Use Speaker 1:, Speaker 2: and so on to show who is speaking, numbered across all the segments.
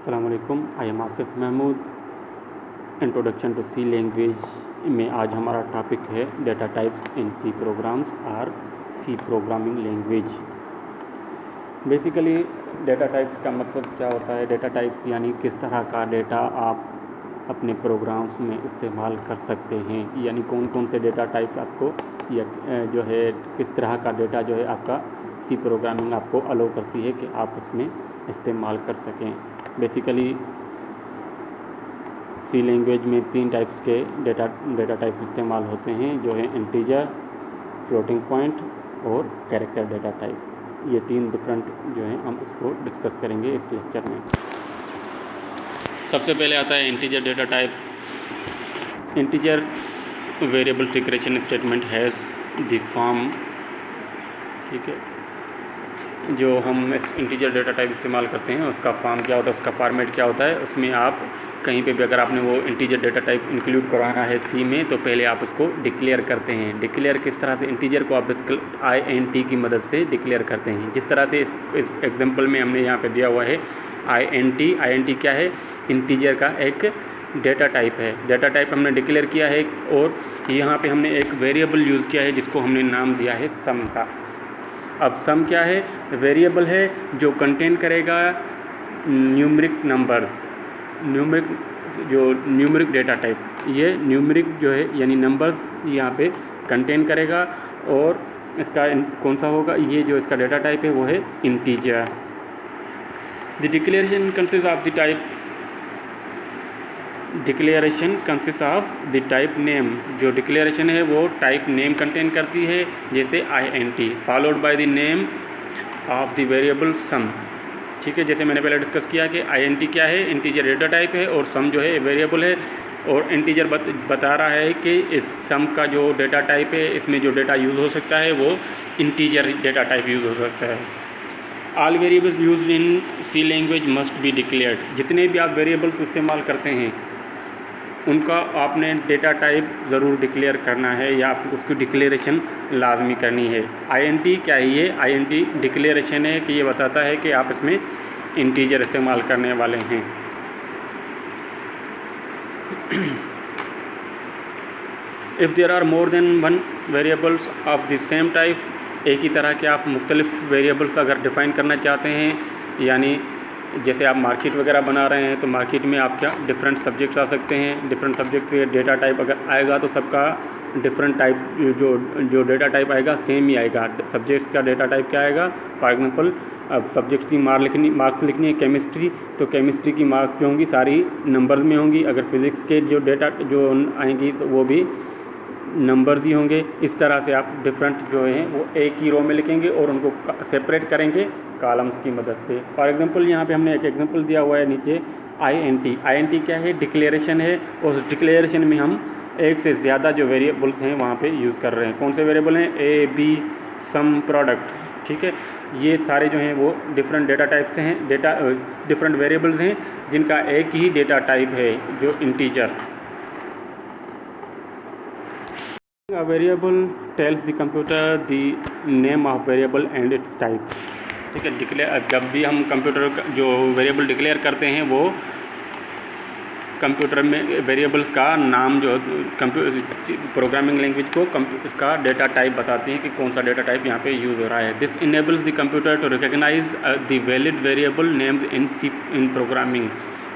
Speaker 1: अस्सलामुअलैकुम, I am Asif Mahmood. Introduction to C language में आज हमारा टॉपिक है data types in C programs और C programming language. Basically data types का मतलब क्या होता है? डेटा टाइप्स यानी किस तरह का डेटा आप अपने प्रोग्राम्स में इस्तेमाल कर सकते हैं, यानी कौन कौन से डेटा टाइप्स आपको या जो है किस तरह का डेटा जो है आपका सी प्रोग्रामिंग आपको अलो करती है कि आप उसमें इस्तेमाल कर सकें। बेसिकली सी लैंग्वेज में 3 टाइप्स के डेटा टाइप्स इस्तेमाल होते हैं, जो है इंटीजर, फ्लोटिंग पॉइंट और कैरेक्टर डेटा टाइप। ये 3 डिफरेंट जो है हम इसको डिस्कस करेंगे इस लेक्चर में। सबसे पहले आता है integer data type. Integer variable declaration statement has the form, ठीक है। जो हम इंटीजर डेटा टाइप इस्तेमाल करते हैं उसका फॉर्म क्या होता है, उसका फॉर्मेट क्या होता है। उसमें आप कहीं पे भी अगर आपने वो इंटीजर डेटा टाइप इंक्लूड करवाना है सी में, तो पहले आप उसको डिक्लेयर करते हैं। डिक्लेयर किस तरह से? इंटीजर को आप INT की मदद से डिक्लेयर करते हैं। जिस तरह से इस एग्जांपल में हमने यहाँ पे दिया हुआ है INT क्या है? इंटीजर का एक डेटा टाइप है। डेटा टाइप हमने डिक्लेयर किया है और यहाँ पे हमने एक वेरिएबल यूज़ किया है जिसको हमने नाम दिया है सम का। अब सम क्या है? वेरिएबल है जो कंटेन करेगा numeric numbers, numeric data type. ये न्यूमरिक जो है यानी नंबर्स यहाँ पे कंटेन करेगा और इसका कौन सा होगा? ये जो इसका डेटा टाइप है वो है integer. The declaration consist of the type the type name. जो डिक्लेरेशन है वो टाइप नेम कंटेन करती है, जैसे INT followed by the name of the variable sum, ठीक है। जैसे मैंने पहले डिस्कस किया कि INT क्या है? इंटीजर डेटा टाइप है और सम जो है वेरिएबल है। और इंटीजर बता रहा है कि इस सम का जो डेटा टाइप है, इसमें जो डेटा यूज़ हो सकता है वो इंटीजर डेटा टाइप यूज़ हो सकता है। All variables used in C language must be declared. जितने भी आप वेरिएबल्स इस्तेमाल करते हैं उनका आपने डेटा टाइप ज़रूर डिक्लेयर करना है या आपको उसकी डिक्लेरेशन लाजमी करनी है। INT क्या है? ये INT डिक्लेरेशन है कि ये बताता है कि आप इसमें इंटीजर इस्तेमाल करने वाले हैं। If there are more than one variables of the same type, एक ही तरह के आप मुख्तलिफ वेरिएबल्स अगर डिफ़ाइन करना चाहते हैं, यानी जैसे आप मार्केट वगैरह बना रहे हैं तो मार्केट में आप क्या डिफरेंट सब्जेक्ट्स आ सकते हैं। डिफरेंट सब्जेक्ट से डेटा टाइप अगर आएगा तो सबका डिफरेंट टाइप जो डेटा टाइप आएगा सेम ही आएगा। सब्जेक्ट्स का डेटा टाइप क्या आएगा? फॉर एग्जांपल अब सब्जेक्ट्स की मार्क्स लिखनी है केमिस्ट्री, तो केमिस्ट्री की मार्क्स जो होंगी सारी नंबर्स में होंगी। अगर फिज़िक्स के जो डेटा जो आएंगी तो वो भी नंबर्स ही होंगे। इस तरह से आप डिफरेंट जो हैं वो एक ही रो में लिखेंगे और उनको सेपरेट करेंगे कॉलम्स की मदद से। फॉर एग्जांपल यहाँ पे हमने एक एग्जांपल दिया हुआ है नीचे INT क्या है? डिक्लेरेशन है। और उस डिक्लेरेशन में हम एक से ज़्यादा जो वेरिएबल्स हैं वहाँ पे यूज़ कर रहे हैं। कौन से वेरिएबल हैं? A, B, सम, प्रोडक्ट, ठीक है। ये सारे जो हैं वो डिफरेंट डेटा टाइप से हैं, डिफरेंट वेरिएबल्स हैं जिनका एक ही डेटा टाइप है जो integer. A variable tells the computer the name of variable and its type, ठीक है। जब भी हम कंप्यूटर जो वेरिएबल डिक्लेयर करते हैं वो कंप्यूटर में वेरिएबल्स का नाम जो प्रोग्रामिंग लैंग्वेज को इसका डेटा टाइप बताती हैं कि कौन सा डेटा टाइप यहाँ पे यूज़ हो रहा है। This enables the computer to recognise the valid variable names in programming.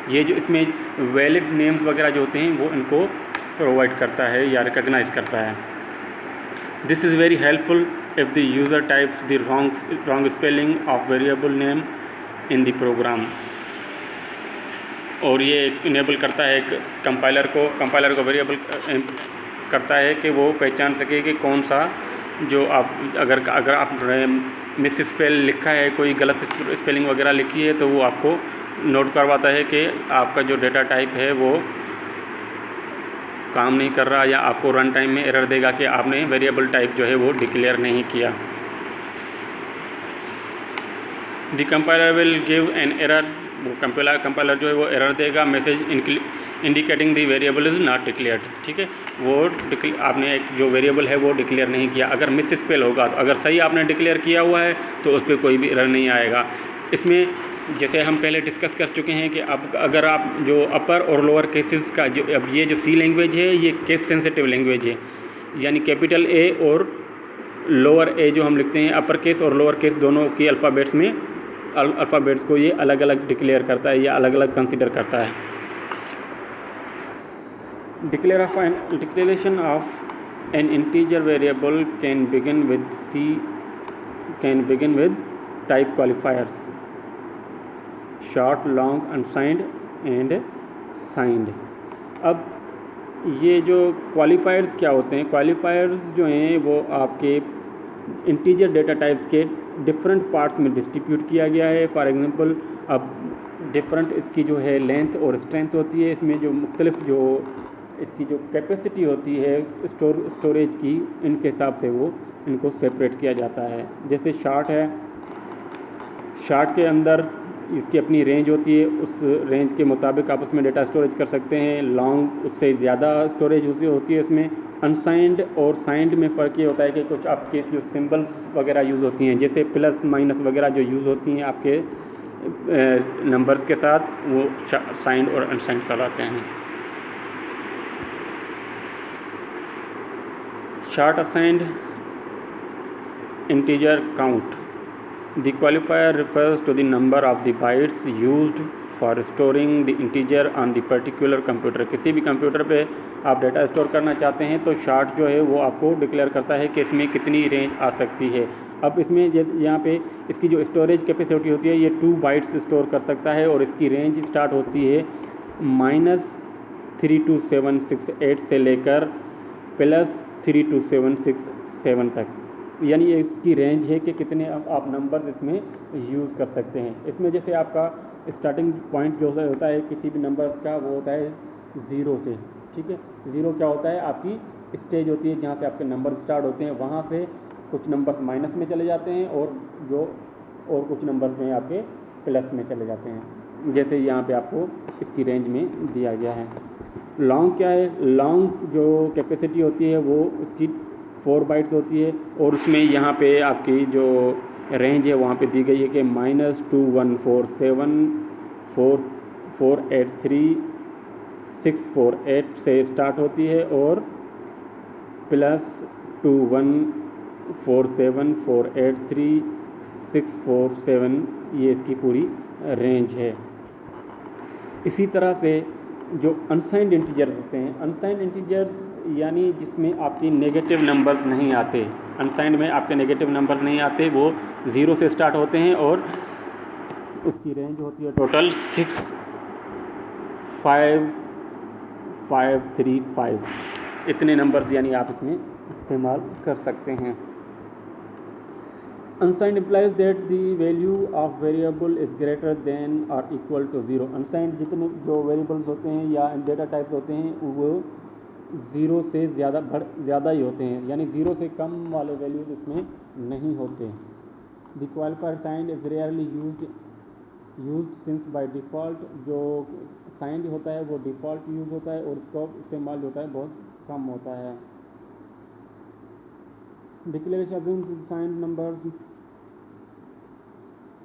Speaker 1: ये जो इसमें वैलिड नेम्स वगैरह जो होते हैं वो इनको प्रोवाइड करता है या रिकॉग्नाइज करता है। This is very helpful if the user types the wrong spelling of variable name in the program. और ये इनेबल करता है कंपाइलर को वेरिएबल करता है कि वो पहचान सके कि कौन सा जो आप अगर आप मिस स्पेल लिखा है, कोई गलत स्पेलिंग वगैरह लिखी है, तो वो आपको नोट करवाता है कि आपका जो डेटा टाइप है वो काम नहीं कर रहा, या आपको रन टाइम में एरर देगा कि आपने वेरिएबल टाइप जो है वो डिक्लेयर नहीं किया। The compiler will give an error. वो कंपाइलर जो है वो एरर देगा, message indicating the variable is not declared, ठीक है। वो आपने एक जो वेरिएबल है वो डिक्लेयर नहीं किया। अगर मिस स्पेल होगा तो, अगर सही आपने डिक्लेयर किया हुआ है तो उस पर कोई भी एरर नहीं आएगा। इसमें जैसे हम पहले डिस्कस कर चुके हैं कि अब अगर आप जो अपर और लोअर केसेस का जो अब ये जो सी लैंग्वेज है ये केस सेंसिटिव लैंग्वेज है, यानी कैपिटल ए और लोअर ए जो हम लिखते हैं अपर केस और लोअर केस दोनों की अल्फ़ाबेट्स में अल्फ़ाबेट्स को ये अलग अलग डिक्लेयर करता है या अलग अलग कंसिडर करता है। Declaration of N integer variable can begin with type क्वालिफायर्स short, long, unsigned and signed. अब ये जो क्वालिफायर्स क्या होते हैं, क्वालिफायर्स जो हैं वो आपके इंटीजर डेटा टाइप्स के डिफरेंट पार्ट्स में डिस्ट्रीब्यूट किया गया है। फॉर एग्जांपल अब डिफरेंट इसकी जो है लेंथ और स्ट्रेंथ होती है, इसमें जो मुख्तलिफ जो इसकी जो कैपेसिटी होती है स्टोरेज की, इनके हिसाब से वो इनको सेपरेट किया जाता है। जैसे शार्ट है, शार्ट के अंदर इसकी अपनी रेंज होती है, उस रेंज के मुताबिक आप उसमें डेटा स्टोरेज कर सकते हैं। लॉन्ग उससे ज़्यादा स्टोरेज होती है उसमें। अनसाइंड और साइंड में फ़र्क ये होता है कि कुछ आपके जो सिंबल्स वगैरह यूज़ होती हैं, जैसे प्लस माइनस वगैरह जो यूज़ होती हैं आपके नंबर्स के साथ, वो साइंड और अनसाइंड कहलाते हैं। Short assigned integer count. The qualifier refers to the number of the bytes used for storing the integer on the particular computer. किसी भी कंप्यूटर पे आप डेटा स्टोर करना चाहते हैं तो शार्ट जो है वो आपको डिक्लेयर करता है कि इसमें कितनी रेंज आ सकती है। अब इसमें यहाँ पे इसकी जो स्टोरेज कैपेसिटी होती है ये 2 बाइट्स स्टोर कर सकता है और इसकी रेंज स्टार्ट होती है -32768 से लेकर +32767 तक, यानी इसकी रेंज है कि कितने आप नंबर्स इसमें यूज़ कर सकते हैं। इसमें जैसे आपका स्टार्टिंग पॉइंट जो होता है किसी भी नंबर्स का वो होता है 0 से, ठीक है। 0 क्या होता है, आपकी स्टेज होती है जहाँ से आपके नंबर स्टार्ट होते हैं, वहाँ से कुछ नंबर्स माइनस में चले जाते हैं और कुछ नंबर्स में आपके प्लस में चले जाते हैं, जैसे यहाँ पे आपको इसकी रेंज में दिया गया है। लॉन्ग क्या है, लॉन्ग जो कैपेसिटी होती है वो उसकी 4 बाइट्स होती है और उसमें यहाँ पे आपकी जो रेंज है वहाँ पे दी गई है कि -2147483 से स्टार्ट होती है और +2147483 ये इसकी पूरी रेंज है। इसी तरह से जो अनसाइंड इंटीजर होते हैं, अनसाइंड इंटीजर्स यानी जिसमें आपकी नेगेटिव नंबर्स नहीं आते, अनसाइंड में आपके नेगेटिव नंबर्स नहीं आते, वो 0 से स्टार्ट होते हैं और उसकी रेंज होती है टोटल 65535। इतने नंबर्स यानी आप इसमें इस्तेमाल कर सकते हैं। Unsigned implies that the value of variable is greater than or equal to 0. Unsigned जितने जो वेरिएबल्स होते हैं या डेटा टाइप्स होते हैं वो 0 से ज़्यादा ही होते हैं, यानी 0 से कम वाले वैल्यूज इसमें नहीं होते। The qualifier signed is rarely used since by default जो signed होता है वो डिफ़ॉल्ट यूज़ होता है और उसका इस्तेमाल होता है बहुत कम होता है। डिक्लेरेशन assumes signed numbers,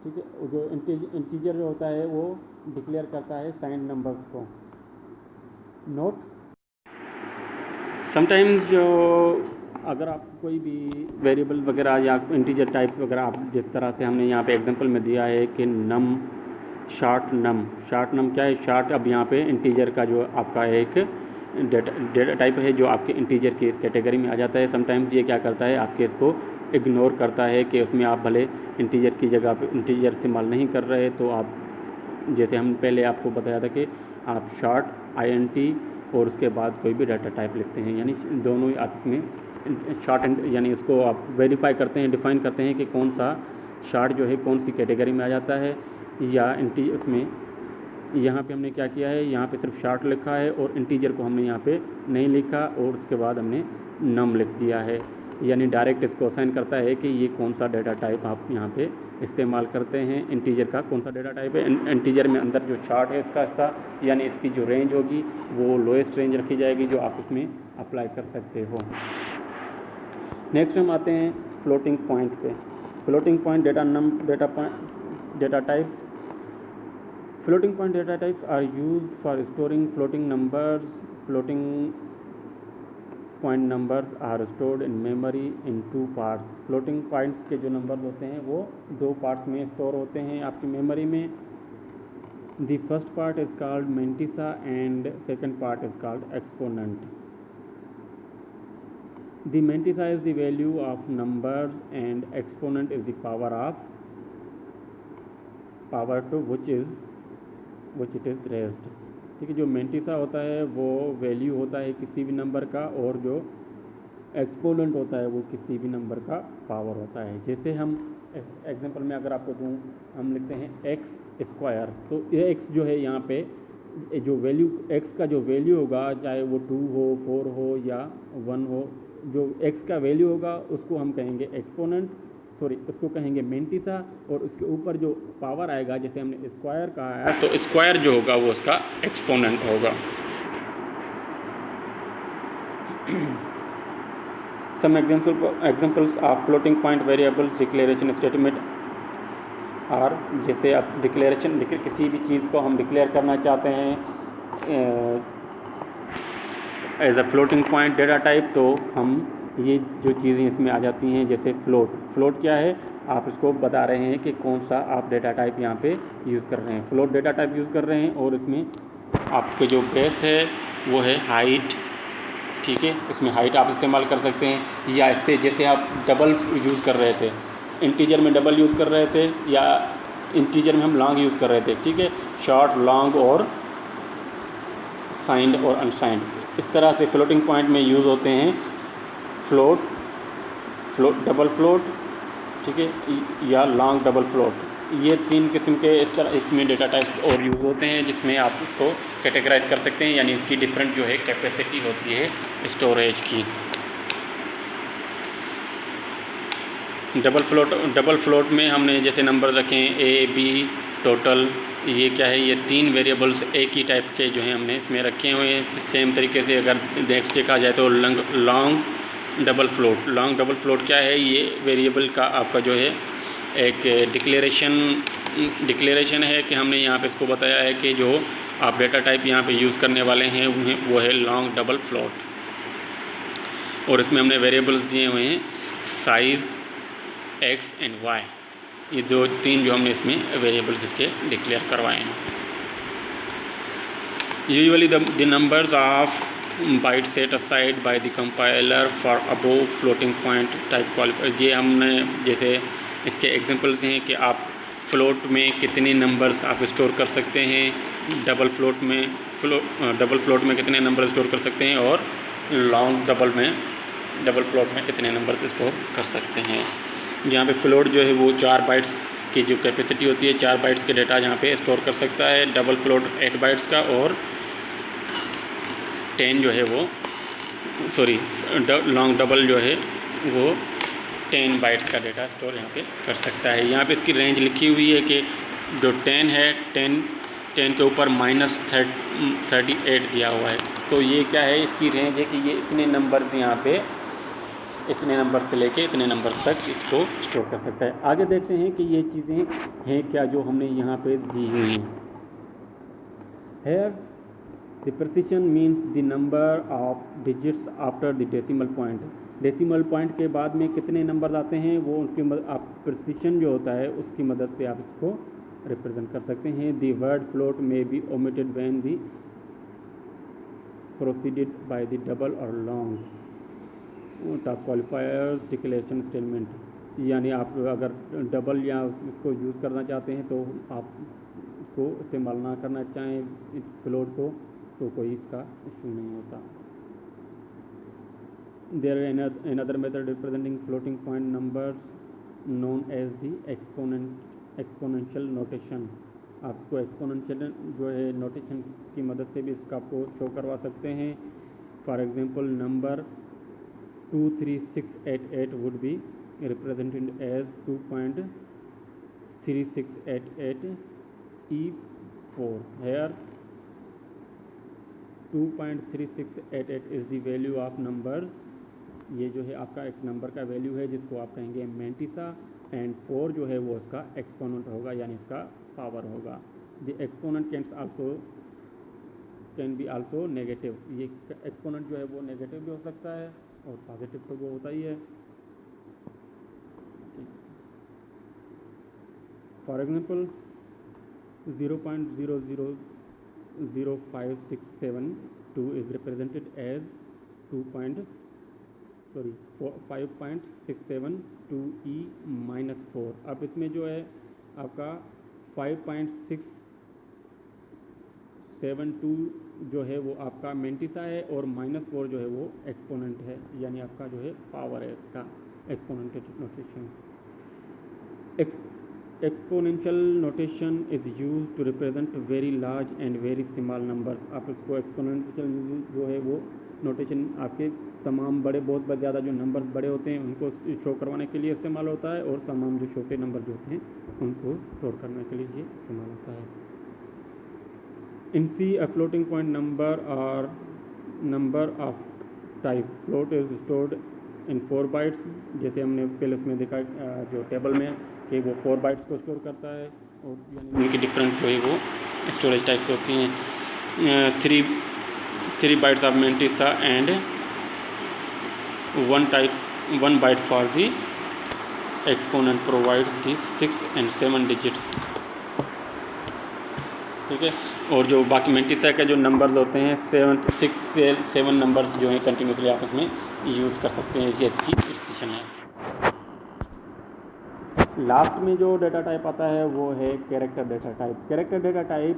Speaker 1: ठीक है, जो इंटीजर जो होता है वो डिक्लेयर करता है साइंड नंबर्स को। नोट, समटाइम्स जो अगर आप कोई भी वेरिएबल वगैरह या इंटीजर टाइप्स वगैरह आप जिस तरह से हमने यहाँ पे एग्जांपल में दिया है कि शार्ट नम क्या है, शार्ट अब यहाँ पे इंटीजर का जो आपका एक डेटा टाइप है जो आपके इंटीजर की इस कैटेगरी में आ जाता है। समटाइम्स ये क्या करता है, आपके इसको इग्नोर करता है कि उसमें आप भले इंटीजर की जगह पे इंटीजर इस्तेमाल नहीं कर रहे, तो आप जैसे हम पहले आपको बताया था कि आप शॉर्ट INT और उसके बाद कोई भी डाटा टाइप लिखते हैं, यानी दोनों ही आप इसमें शॉर्ट यानी उसको आप वेरीफाई करते हैं, डिफ़ाइन करते हैं कि कौन सा शॉर्ट जो है कौन सी कैटेगरी में आ जाता है या उसमें। यहाँ पे हमने क्या किया है, यहाँ पे सिर्फ शॉर्ट लिखा है और इंटीजर को हमने यहाँ पे नहीं लिखा और उसके बाद हमने नम लिख दिया है, यानी डायरेक्ट इसको असाइन करता है कि ये कौन सा डेटा टाइप आप यहाँ पे इस्तेमाल करते हैं, इंटीजर का कौन सा डेटा टाइप है। इंटीजर में अंदर जो शॉर्ट है इसका हिस्सा यानी इसकी जो रेंज होगी वो लोएस्ट रेंज रखी जाएगी जो आप इसमें अप्लाई कर सकते हो। नेक्स्ट हम आते हैं फ्लोटिंग पॉइंट पे। Floating point data type Floating point data types are used for storing floating numbers. Floating point numbers are stored in memory in two parts. Floating points के जो नंबर होते हैं वो दो पार्ट्स में स्टोर होते हैं आपकी मेमोरी में. The first part is called mantissa and second part is called exponent. The mantissa is the value of numbers and exponent is the power to which it is raised. ठीक है, जो mantissa होता है वो value होता है किसी भी नंबर का और जो एक्सपोनेंट होता है वो किसी भी नंबर का पावर होता है. जैसे हम एग्जांपल में अगर आपको दूँ, हम लिखते हैं एक्स स्क्वायर, तो ये एक्स जो है यहाँ पे जो वैल्यू एक्स का जो वैल्यू होगा, चाहे वो 2 हो, 4 हो या 1 हो, जो एक्स का वैल्यू होगा उसको हम कहेंगे एक्सपोनेंट, उसको कहेंगे मेंटिसा. और उसके ऊपर जो पावर आएगा, जैसे हमने स्क्वायर कहा है, तो स्क्वायर जो होगा वो उसका एक्सपोनेंट होगा. Some examples of floating point variables declaration statement are, जैसे आप डिक्लेरेशन किसी भी चीज़ को हम डिक्लेयर करना चाहते हैं as a floating point data type, तो हम ये जो चीज़ें इसमें आ जाती हैं. जैसे फ्लोट क्या है, आप इसको बता रहे हैं कि कौन सा आप डेटा टाइप यहाँ पे यूज़ कर रहे हैं. फ्लोट डेटा टाइप यूज़ कर रहे हैं और इसमें आपके जो बेस है वो है हाइट. ठीक है, इसमें हाइट आप इस्तेमाल कर सकते हैं, या इससे जैसे आप डबल यूज़ कर रहे थे, इंटीजर में डबल यूज़ कर रहे थे या इंटीजर में हम लॉन्ग यूज़ कर रहे थे. ठीक है, शॉर्ट, लॉन्ग और साइंड और अनसाइंड, इस तरह से फ्लोटिंग पॉइंट में यूज़ होते हैं. फ्लोट, डबल फ्लोट, ठीक है, या लॉन्ग डबल फ्लोट, ये 3 किस्म के इस तरह इसमें डेटा टाइप्स और यूज़ होते हैं, जिसमें आप इसको कैटेगराइज कर सकते हैं. यानी इसकी डिफरेंट जो है कैपेसिटी होती है स्टोरेज की. डबल फ्लोट में हमने जैसे नंबर रखे हैं ए, बी, टोटल, ये क्या है, ये 3 वेरिएबल्स एक ही टाइप के जो हैं हमने इसमें रखे हुए हैं. सेम तरीके से अगर नेक्स्ट देखा जाए तो लॉन्ग डबल फ्लोट क्या है, ये वेरिएबल का आपका जो है एक डिक्लेरेशन है कि हमने यहाँ पे इसको बताया है कि जो आप डेटा टाइप यहाँ पे यूज़ करने वाले हैं वो है लॉन्ग डबल फ्लोट. और इसमें हमने वेरिएबल्स दिए हुए हैं साइज़, एक्स एंड वाई, ये 3 जो हमने इसमें वेरिएबल्स इसके डिक्लेयर करवाए हैं. Usually the numbers of bite set aside by the compiler for above floating point type qualifier. ये हमने जैसे इसके एग्जांपल्स हैं कि आप फ्लोट में कितने नंबर्स आप स्टोर कर सकते हैं, डबल फ्लोट में कितने नंबर स्टोर कर सकते हैं, और लॉन्ग डबल फ्लोट में कितने नंबर्स स्टोर कर सकते हैं. यहाँ पे फ्लोट जो है वो 4 बाइट्स की जो कैपेसिटी होती है, 4 बाइट्स के डेटा यहाँ पे स्टोर कर सकता है. डबल फ्लोट 8 बाइट्स का, और 10 जो है वो लॉन्ग डबल जो है वो 10 बाइट्स का डेटा स्टोर यहाँ पे कर सकता है. यहाँ पे इसकी रेंज लिखी हुई है कि जो 10 है, 10 के ऊपर -38 दिया हुआ है. तो ये क्या है, इसकी रेंज है कि ये इतने नंबर्स यहाँ पे, इतने नंबर से लेके इतने नंबर तक इसको स्टोर कर सकता है. आगे देखते हैं कि ये चीज़ें हैं क्या जो हमने यहाँ पे दी हुई हैं. Here the precision means the number of digits after the decimal point. Decimal point के बाद में कितने नंबर आते हैं वो उनकी आप प्रिसिशन जो होता है उसकी मदद से आप इसको रिप्रेजेंट कर सकते हैं. The word float may be omitted when the preceded by the double or long type qualifiers declaration statement. यानी आप अगर डबल या उसको यूज़ करना चाहते हैं तो आप इसको इस्तेमाल ना करना चाहें फ्लोट को, तो कोई इसका इशू नहीं होता. There is another method representing floating point numbers known as the exponential notation. आपको एक्सपोनेंशियल जो है नोटेशन की मदद से भी इसका आपको शो करवा सकते हैं. For example number 23688 would be represented as 2.3688 E4. Here 2.3688 is the value of numbers. ये जो है आपका एक नंबर का वैल्यू है जिसको आप कहेंगे मेंटिसा, एंड 4 जो है वो इसका एक्सपोनेंट होगा, यानी इसका पावर होगा. The exponent can be also negative. ये एक्सपोनेंट जो है वो नेगेटिव भी हो सकता है और पॉजिटिव तो वो होता ही है। For example 0.000567 is represented as 5.672e-4। अब इसमें जो है आपका 5.672 जो है वो आपका मेंटिसा है और -4 जो है वो एक्सपोनेंट है, यानी आपका जो है पावर है इसका exponential notation. Exponential notation is use to represent very large and very small numbers. आप इसको एक्सपोनेंशियल जो है वो नोटेशन आपके तमाम बहुत ज़्यादा जो नंबर्स बड़े होते हैं उनको शो करवाने के लिए इस्तेमाल होता है, और तमाम जो छोटे नंबर जो होते हैं उनको स्टोर करने के लिए ये इस्तेमाल होता है। In C a floating point number of type float is stored in 4 bytes. जैसे हमने पहले उसमें देखा जो टेबल में कि वो 4 बाइट्स को स्टोर करता है, और यानी उनकी डिफरेंट जो है वो स्टोरेज टाइप्स होती हैं। 3 bytes of mantissa and 1 byte for the exponent provides the 6 and 7 digits. ठीक है, और जो बाकी मेंटिसा के जो नंबर्स होते हैं 6 से 7 नंबर्स जो हैं कंटिन्यूसली आप उसमें यूज़ कर सकते हैं। ये इसकी प्रिसिशन है। लास्ट में जो डेटा टाइप आता है वो है character data type. Character data type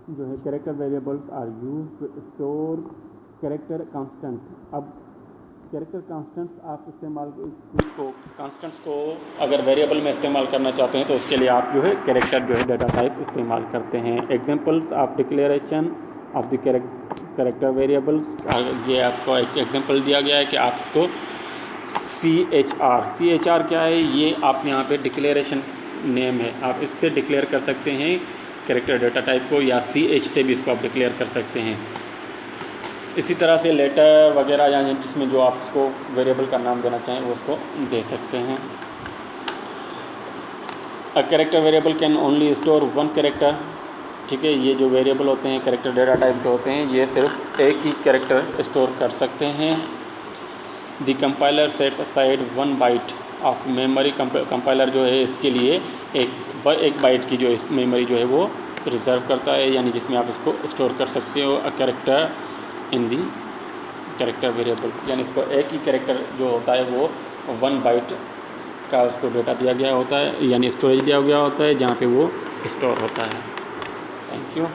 Speaker 1: जो है character variables are use to store character constant. अब कैरेक्टर कांस्टेंट्स आप कांस्टेंट्स को अगर वेरिएबल में इस्तेमाल करना चाहते हैं तो उसके लिए आप जो है कैरेक्टर जो है डेटा टाइप इस्तेमाल करते हैं। Examples of declaration of the character variables, ये आपको एक एग्जांपल दिया गया है कि आप इसको CHR क्या है, ये आप यहाँ पे डिक्लेरेशन नेम है, आप इससे डिक्लेयर कर सकते हैं कैरेक्टर डेटा टाइप को, या CH से भी इसको आप डिक्लेयर कर सकते हैं। इसी तरह से लेटर वगैरह या जिसमें जो आप इसको वेरिएबल का नाम देना चाहें वो उसको दे सकते हैं। A character variable can only store 1 character. ठीक है, ये जो वेरिएबल होते हैं कैरेक्टर डेटा टाइप जो होते हैं ये सिर्फ एक ही कैरेक्टर स्टोर कर सकते हैं। The compiler sets aside 1 byte of memory. Compiler जो है इसके लिए एक बाइट की जो मेमोरी जो है वो रिजर्व करता है, यानी जिसमें आप इसको स्टोर कर सकते हो a character in the character variable, यानी इसको एक ही कैरेक्टर जो होता है वो 1 बाइट का उसको डेटा दिया गया होता है, यानी स्टोरेज दिया गया होता है जहाँ पे वो स्टोर होता है। Thank you.